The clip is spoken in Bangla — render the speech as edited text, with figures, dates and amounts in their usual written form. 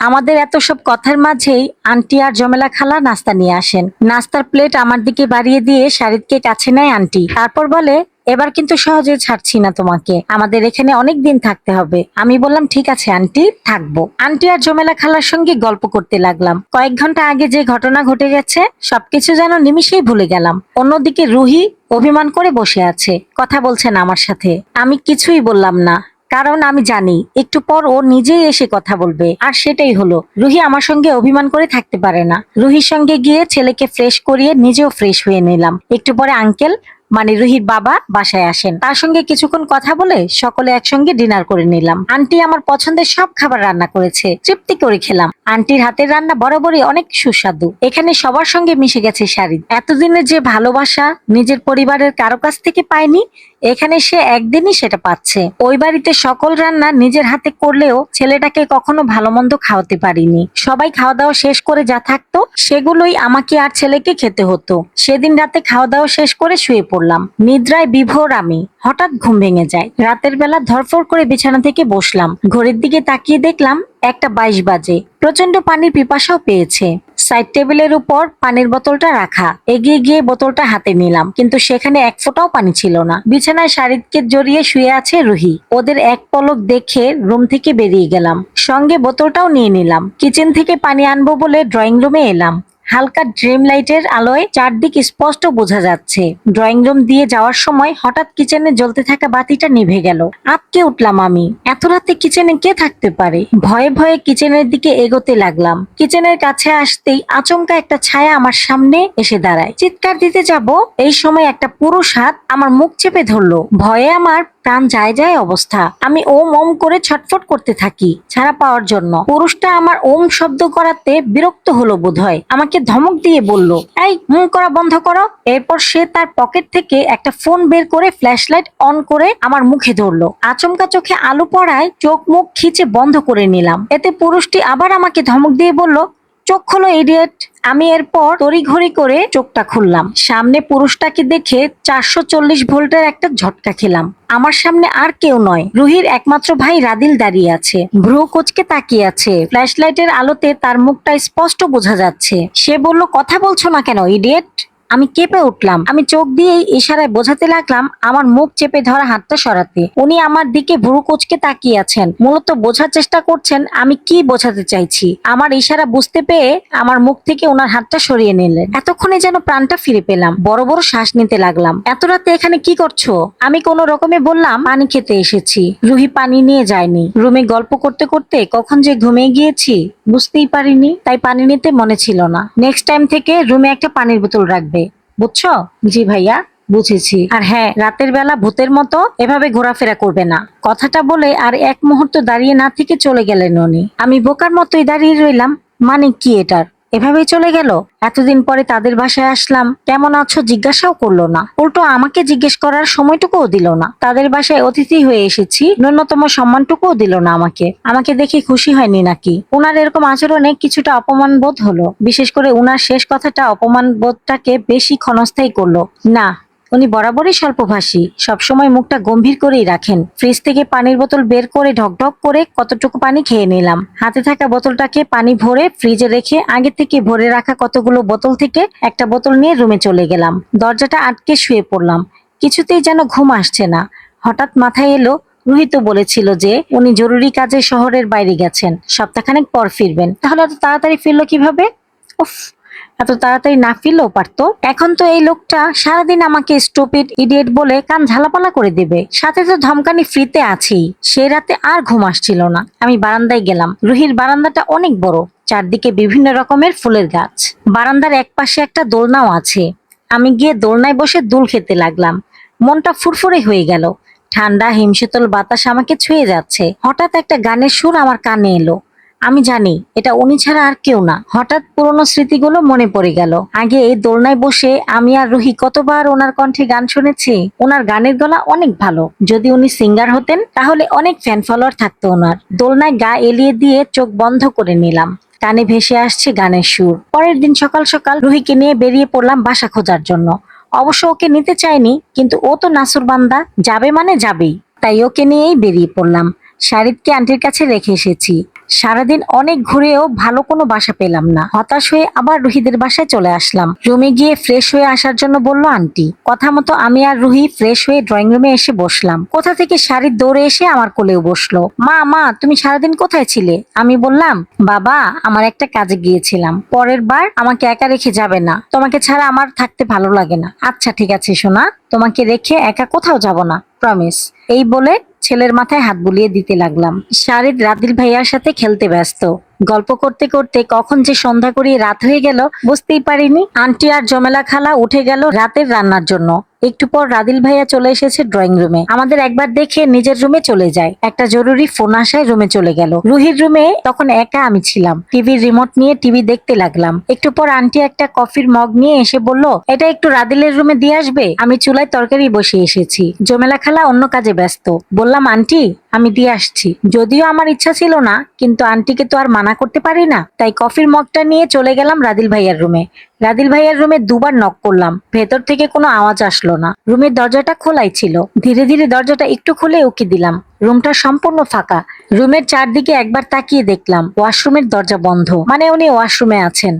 আমাদের এত সব কথার মাঝেই আন্টি আর জমেলা খালা নাস্তা নিয়ে আসেন। নাস্তার প্লেট আমার দিকে বাড়িয়ে দিয়ে শারিদকে কাছে নেয় আন্টি, তারপর বলে, এবার কিন্তু সহজে ছাড়ছি না তোমাকে, আমাদের এখানে অনেক দিন থাকতে হবে। আমি বললাম ঠিক আছে আন্টি, থাকবো। আন্টি আর জমেলা খালার সঙ্গে গল্প করতে লাগলাম। কয়েক ঘন্টা আগে যে ঘটনা ঘটে গেছে সবকিছু যেন নিমিষেই ভুলে গেলাম। অন্যদিকে রুহি অভিমান করে বসে আছে, কথা বলছে না আমার সাথে। আমি কিছুই বললাম না, কারণ আমি জানি একটু পর ও নিজেই এসে কথা বলবে। আর সেটাই হলো, রুহি আমার সঙ্গে অভিমান করে থাকতে পারে না। রুহির সঙ্গে গিয়ে ছেলেকে ফ্রেশ করিয়ে নিজেও ফ্রেশ হয়ে নিলাম। একটু পরে আঙ্কেল মানে রুহির বাবা বাসায় আসেন। তার সঙ্গে কিছুক্ষণ কথা বলে সকলে একসঙ্গে ডিনার করে নিলাম। আন্টি আমার পছন্দের সব খাবার রান্না করেছে, তৃপ্তি করে খেলাম। আন্টির হাতের রান্না বরাবরই অনেক সুস্বাদু। এখানে সবার সঙ্গে মিশে গেছে শারিদ। এতদিনের যে ভালোবাসা নিজের পরিবারের কারো কাছ থেকে পায়নি, এখানে সে একদিনই সেটা পাচ্ছে। ওই বাড়িতে সকল রান্না নিজের হাতে করলেও ছেলেটাকে কখনো ভালো মন্দ খাওয়াতে পারিনি। সবাই খাওয়া দাওয়া শেষ করে যা থাকতো সেগুলোই আমাকে আর ছেলেকে খেতে হতো। সেদিন রাতে খাওয়া দাওয়া শেষ করে শুয়ে পড়লাম। নিদ্রায় বিভোর আমি। হঠাৎ ঘুম ভেঙে যায়। রাতের বেলা ধরফর করে বিছানা থেকে বসলাম। ঘড়ির দিকে তাকিয়ে দেখলাম 1টা 22 বাজে। প্রচন্ড পানির পিপাসাও পেয়েছে। সাইড টেবিলের উপর পানির বোতলটা রাখা। এগিয়ে গিয়ে বোতলটা হাতে নিলাম, কিন্তু সেখানে এক ফোঁটাও পানি ছিল না। বিছানায় শারিদকে জড়িয়ে শুয়ে আছে রুহি। ওদের এক পলক দেখে রুম থেকে বেরিয়ে গেলাম। সঙ্গে বোতলটাও নিয়ে নিলাম। কিচেন থেকে পানি আনবো বলে ড্রয়িং রুমে এলাম। হালকা ড্রিম লাইটের আলোয় চারদিক স্পষ্ট বোঝা যাচ্ছে। ড্রয়িং রুম দিয়ে যাওয়ার সময় হঠাৎ কিচেনে জ্বলতে থাকা বাতিটা নিভে গেল। আটকে উঠলাম আমি। এত রাতে কিচেনে কে থাকতে পারে? ভয়ে ভয়ে কিচেনের দিকে এগোতে লাগলাম। কিচেনের কাছে আসতেই আচমকা একটা ছায়া আমার সামনে এসে দাঁড়ায়। চিৎকার দিতে যাব, এই সময় একটা পুরুষ হাত আমার মুখ চেপে ধরলো। ভয়ে আমার প্রাণ যায় যায় অবস্থা। আমি ওম ওম করে ছটফট করতে থাকি ছাড়া পাওয়ার জন্য। পুরুষটা আমার ওম শব্দ করাতে বিরক্ত হলো বোধহয়। আমাকে ধমক দিয়ে বলল, এই হুম করা বন্ধ করো। এরপর সে তার পকেট থেকে একটা ফোন বের করে ফ্ল্যাশ লাইট অন করে আমার মুখে ধরলো। আচমকা চোখে আলো পড়ায় চোখ মুখ খিচে বন্ধ করে নিলাম। এতে পুরুষটি আবার আমাকে ধমক দিয়ে বলল, চোখ খোলো ইডিয়েট। আমি এরপর তড়িঘড়ি করে চোখটা খুললাম। সামনে পুরুষটাকে দেখে 440 ভোল্টের একটা ঝটকা খেলাম। আমার সামনে আর কেউ নয়, রুহির একমাত্র ভাই রাদিল দাঁড়িয়ে আছে। ভ্রু কুঁচকে তাকিয়ে আছে। ফ্ল্যাশ লাইটের আলোতে তার মুখটা স্পষ্ট বোঝা যাচ্ছে। সে বলল, কথা বলছো না কেন ইডিয়েট? আমি কেঁপে উঠলাম। আমি চোখ দিয়েই ইশারায় বোঝাতে লাগলাম আমার মুখ চেপে ধরা হাতটা সরাতে। উনি আমার দিকে ভ্রু কুঁচকে তাকিয়ে আছেন, মূলত বোঝার চেষ্টা করছেন আমি কি বোঝাতে চাইছি। আমার ইশারা বুঝতে পেয়ে আমার মুখ থেকে ওনার হাতটা সরিয়ে নিলেন। এতক্ষণে যেন প্রাণটা ফিরে পেলাম। বড় বড় শ্বাস নিতে লাগলাম। এত রাতে এখানে কি করছো? আমি কোনো রকমে বললাম, পানি খেতে এসেছি। রুহি পানি নিয়ে যায়নি। রুমে গল্প করতে করতে কখন যে ঘুমিয়ে গিয়েছি বুঝতেই পারিনি, তাই পানি নিতে মনে ছিল না। নেক্সট টাইম থেকে রুমে একটা পানির বোতল রাখবে, বুঝছো? জি ভাইয়া, বুঝেছি। আর হ্যাঁ, রাতের বেলা ভূতের মতো এভাবে ঘোরাফেরা করবে না। কথাটা বলে আর এক মুহূর্ত দাঁড়িয়ে না থেকে চলে গেলেন উনি। আমি বোকার মতোই দাঁড়িয়ে রইলাম। মানে কি এটার? এভাবেই চলে গেল। এতদিন পরে তাদের বাসায় আসলাম, কেমন আছো জিজ্ঞাসাও করলো না, উল্টো আমাকে জিজ্ঞেস করার সময়টুকুও দিল না। তাদের বাসায় অতিথি হয়ে এসেছি, ন্যূনতম সম্মানটুকুও দিল না আমাকে। আমাকে দেখে খুশি হয়নি নাকি? উনার এরকম আচরণে কিছুটা অপমান বোধ হলো। বিশেষ করে উনার শেষ কথাটা অপমান বোধটাকে বেশি ক্ষণস্থায়ী করলো। না, উনি বরাবরই স্বল্পভাষী, সবসময় মুখটা গম্ভীর করেই রাখেন। ফ্রিজ থেকে পানির বোতল বের করে ঢকঢক করে কতটুকু পানি খেয়ে নিলাম। হাতে থাকা বোতলটাকে পানি ভরে ফ্রিজে রেখে আগে থেকে ভরে রাখা কতগুলো বোতল থেকে একটা বোতল নিয়ে রুমে চলে গেলাম। দরজাটা আটকে শুয়ে পড়লাম। কিছুতেই যেন ঘুম আসছে না। হঠাৎ মাথায় এলো, রুহি তো বলেছিল যে উনি জরুরি কাজে শহরের বাইরে গেছেন, সপ্তাহখানেক পর ফিরবেন। তাহলে এত তাড়াতাড়ি ফিরলো কিভাবে? উফ, এত তাড়াতাড়ি না ফিরলেও পারতো। এখন তো এই লোকটা সারাদিন আমাকে স্টুপিড ইডিয়েট বলে কান ঝালাপালা করে দেবে। সাথে তো ধমকানি ফ্রিতে আছেই। সে রাতে আর ঘুম আসছিল না। আমি বারান্দায় গেলাম। রুহির বারান্দাটা অনেক বড়, চারদিকে বিভিন্ন রকমের ফুলের গাছ। বারান্দার এক পাশে একটা দোলনাও আছে। আমি গিয়ে দোলনায় বসে দুল খেতে লাগলাম। মনটা ফুরফুরে হয়ে গেল। ঠান্ডা হিমশীতল বাতাস আমাকে ছুঁয়ে যাচ্ছে। হঠাৎ একটা গানের সুর আমার কানে এলো। আমি জানি এটা উনি ছাড়া আর কেউ না। হঠাৎ পুরনো স্মৃতিগুলো মনে পড়ে গেল। আগে এই দোলনায় বসে আমি আর রুহি কতবার ওনার কণ্ঠে গান শুনেছি। ওনার গানের গলা অনেক ভালো। যদি উনি সিঙ্গার হতেন তাহলে অনেক ফ্যান ফলোয়ার থাকতো ওনার। দোলনায় গা এলিয়ে দিয়ে চোখ বন্ধ করে নিলাম। কানে ভেসে আসছে গানের সুর। পরের দিন সকাল সকাল রুহিকে নিয়ে বেরিয়ে পড়লাম বাসা খোঁজার জন্য। অবশ্য ওকে নিতে চাইনি, কিন্তু ও তো নাসুর বান্দা, যাবে মানে যাবেই। তাই ওকে নিয়েই বেরিয়ে পড়লাম। শারিদকে আন্টির কাছে রেখে এসেছি। সারাদিন অনেক ঘুরেও ভালো কোনো বাসা পেলাম না। হতাশ হয়ে আবার রুহিদের বাসায় চলে আসলাম। রুমে গিয়ে ফ্রেশ হয়ে আসার জন্য বলল আন্টি। কথা মতো আমি আর রুহি ফ্রেশ হয়ে ড্রয়িং রুমে এসে বসলাম। কোথা থেকে শাড়ির দৌড়ে এসে আমার কোলেও বসলো। মা মা তুমি সারাদিন কোথায় ছিলে? আমি বললাম, বাবা আমার একটা কাজে গিয়েছিলাম, পরের বার আমাকে একা রেখে যাবে না, তোমাকে ছাড়া আমার থাকতে ভালো লাগে না। আচ্ছা ঠিক আছে সোনা, তোমাকে রেখে একা কোথাও যাব না, প্রমিস। এই বলে ছেলের মাথায় হাত বুলিয়ে দিতে লাগলাম। শারিদ রাদিল ভাইয়ার সাথে খেলতে ব্যস্ত। গল্প করতে করতে কখন যে সন্ধ্যা করিয়ে রাত হয়ে গেল বুঝতেই পারিনি। আন্টি আর জমেলা খালা উঠে গেল রাতের রান্নার জন্য। একটু পর রাদিল ভাইয়া চলে এসেছে ড্রয়িং রুমে। আমাদের একবার দেখে নিজের রুমে চলে যায়। একটা জরুরি ফোন আসায় রুমে চলে গেল। রুহির রুমে তখন একা আমি ছিলাম। টিভির রিমোট নিয়ে টিভি দেখতে লাগলাম। একটু পর আন্টি একটা কফির মগ নিয়ে এসে বলল, এটা একটু রাদিলের রুমে দিয়ে আসবে, আমি চুলায় তরকারি বসিয়ে এসেছি। জমেলা খালা অন্য কাজে ব্যস্ত। বললাম, আন্টি আমি দিয়ে আসছি। যদিও আমার ইচ্ছা ছিল না, কিন্তু আন্টিকে তো আর মানা করতে পারি না। তাই কফির মগটা নিয়ে চলে গেলাম রাদিল ভাইয়ার রুমে। রাদিল ভাইয়ার রুমে দুবার নক করলাম, ভেতর থেকে কোনো আওয়াজ আসলো না। রুমের দরজাটা খোলাই ছিল। ধীরে ধীরে দরজাটা একটু খুলে উকি দিলাম। রুমটা সম্পূর্ণ ফাঁকা। রুমের চারদিকে একবার তাকিয়ে দেখলাম ওয়াশরুমের দরজা বন্ধ, মানে উনি ওয়াশরুমে আছেন।